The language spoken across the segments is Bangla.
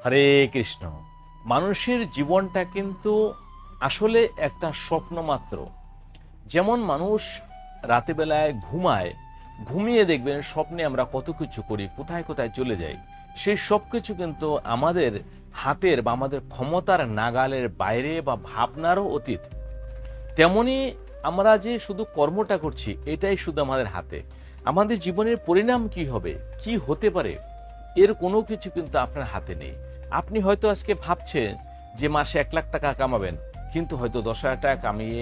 হরে কৃষ্ণ। মানুষের জীবনটা কিন্তু আসলে একটা স্বপ্ন মাত্র। যেমন মানুষ রাতে বেলায় ঘুমায়, ঘুমিয়ে দেখবেন স্বপ্নে আমরা কত কিছু করি, কোথায় কোথায় চলে যাই। সেই সব কিছু কিন্তু আমাদের হাতের বা আমাদের ক্ষমতার নাগালের বাইরে বা ভাবনারও অতীত। তেমনি আমরা যে শুধু কর্মটা করছি এটাই শুধু আমাদের হাতে। আমাদের জীবনের পরিণাম কি হবে, কি হতে পারে, এর কোনো কিছু কিন্তু আপনার হাতে নেই। আপনি হয়তো আজকে ভাবছেন যে মাসে ১,০০,০০০ টাকা কামাবেন, কিন্তু হয়তো ১০,০০০ টাকা কামিয়ে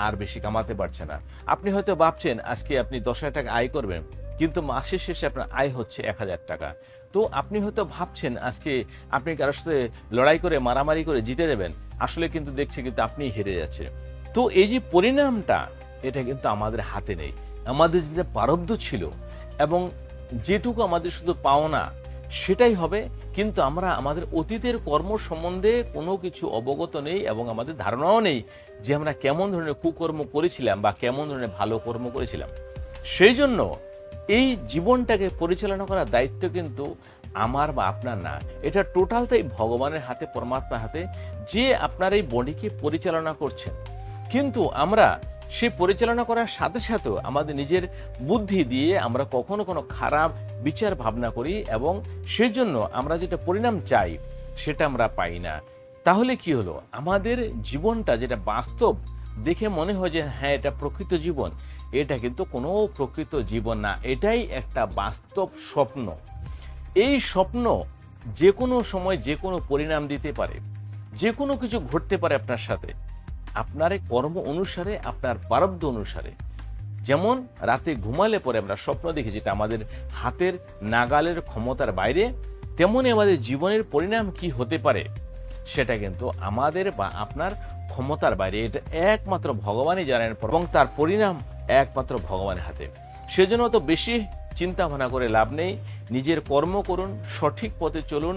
আর বেশি কামাতে পারছে না। আপনি হয়তো ভাবছেন আজকে আপনি ১০,০০০ টাকা আয় করবেন, কিন্তু মাসের শেষে আপনার আয় হচ্ছে ১,০০০ টাকা। তো আপনি হয়তো ভাবছেন আজকে আপনি কারোর সাথে লড়াই করে মারামারি করে জিতে যাবেন, আসলে কিন্তু দেখছে কিন্তু আপনিই হেরে যাচ্ছেন। তো এই যে পরিণামটা, এটা কিন্তু আমাদের হাতে নেই। আমাদের যেটা প্রারব্ধ ছিল এবং যেটুকু আমাদের শুধু পাওনা সেটাই হবে, কিন্তু আমরা আমাদের অতীতের কর্ম সম্বন্ধে কোনো কিছু অবগত নেই এবং আমাদের ধারণাও নেই যে আমরা কেমন ধরনের কুকর্ম করেছিলাম বা কেমন ধরনের ভালো কর্ম করেছিলাম। সেই জন্য এই জীবনটাকে পরিচালনা করার দায়িত্ব কিন্তু আমার বা আপনার না, এটা টোটালটাই ভগবানের হাতে, পরমাত্মার হাতে, যে আপনার এই বডিকে পরিচালনা করছেন। কিন্তু আমরা সে পরিচালনা করার সাথে সাথেও আমাদের নিজের বুদ্ধি দিয়ে আমরা কখনো কোনো খারাপ বিচার ভাবনা করি এবং সেজন্য আমরা যেটা পরিণাম চাই সেটা আমরা পাই না। তাহলে কি হলো, আমাদের জীবনটা যেটা বাস্তব দেখে মনে হয় যে হ্যাঁ এটা প্রকৃত জীবন, এটা কিন্তু কোনো প্রকৃত জীবন না, এটাই একটা বাস্তব স্বপ্ন। এই স্বপ্ন যে কোনো সময় যে কোনো পরিণাম দিতে পারে, যে কোনো কিছু ঘটতে পারে আপনার সাথে, আপনার এই কর্ম অনুসারে, আপনার প্রারব্ধ অনুসারে। যেমন রাতে ঘুমালে পরে আমরা স্বপ্ন দেখি যেটা আমাদের হাতের নাগালের ক্ষমতার বাইরে, তেমনি আমাদের জীবনের পরিণাম কি হতে পারে সেটা কিন্তু আমাদের বা আপনার ক্ষমতার বাইরে। এটা একমাত্র ভগবানই জানেন এবং তার পরিণাম একমাত্র ভগবানের হাতে। সেজন্য তো বেশি চিন্তা ভাবনা করে লাভ নেই। নিজের কর্ম করুন, সঠিক পথে চলুন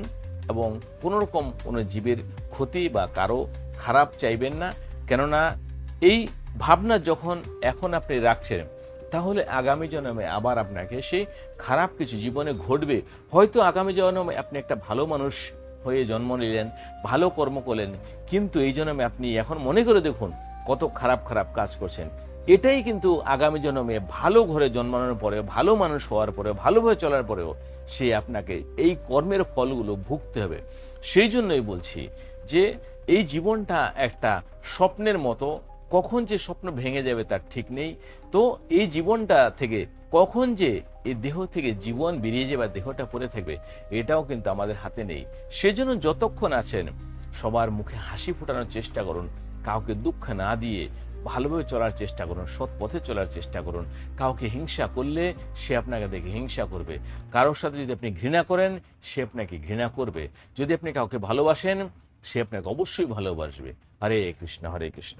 এবং কোনোরকম কোনো জীবের ক্ষতি বা কারো খারাপ চাইবেন না। কেননা এই ভাবনা যখন এখন আপনি রাখছেন, তাহলে আগামী জন্মে আবার আপনাকে সেই খারাপ কিছু জীবনে ঘটবে। হয়তো আগামী জন্মে আপনি একটা ভালো মানুষ হয়ে জন্ম নিলেন, ভালো কর্ম করলেন, কিন্তু এই জন্মে আপনি এখন মনে করে দেখুন কত খারাপ খারাপ কাজ করছেন। এটাই কিন্তু আগামী জন্মে ভালো ঘরে জন্মানোর পরে, ভালো মানুষ হওয়ার পরে, ভালোভাবে চলার পরেও সে আপনাকে এই কর্মের ফলগুলো ভুগতে হবে। সেই জন্যই বলছি যে এই জীবনটা একটা স্বপ্নের মতো, কখন যে স্বপ্ন ভেঙে যাবে তার ঠিক নেই। তো এই জীবনটা থেকে কখন যে এই দেহ থেকে জীবন বেরিয়ে যাবে, দেহটা পড়ে থাকবে, এটাও কিন্তু আমাদের হাতে নেই। সেজন্য যতক্ষণ আছেন সবার মুখে হাসি ফোটানোর চেষ্টা করুন, কাউকে দুঃখ না দিয়ে ভালোভাবে চলার চেষ্টা করুন, সৎ পথে চলার চেষ্টা করুন। কাউকে হিংসা করলে সে আপনাকে দেখে হিংসা করবে, কারোর সাথে যদি আপনি ঘৃণা করেন সে আপনাকে ঘৃণা করবে, যদি আপনি কাউকে ভালোবাসেন সে আপনাকে অবশ্যই ভালোবাসবে। হরে কৃষ্ণ, হরে কৃষ্ণ।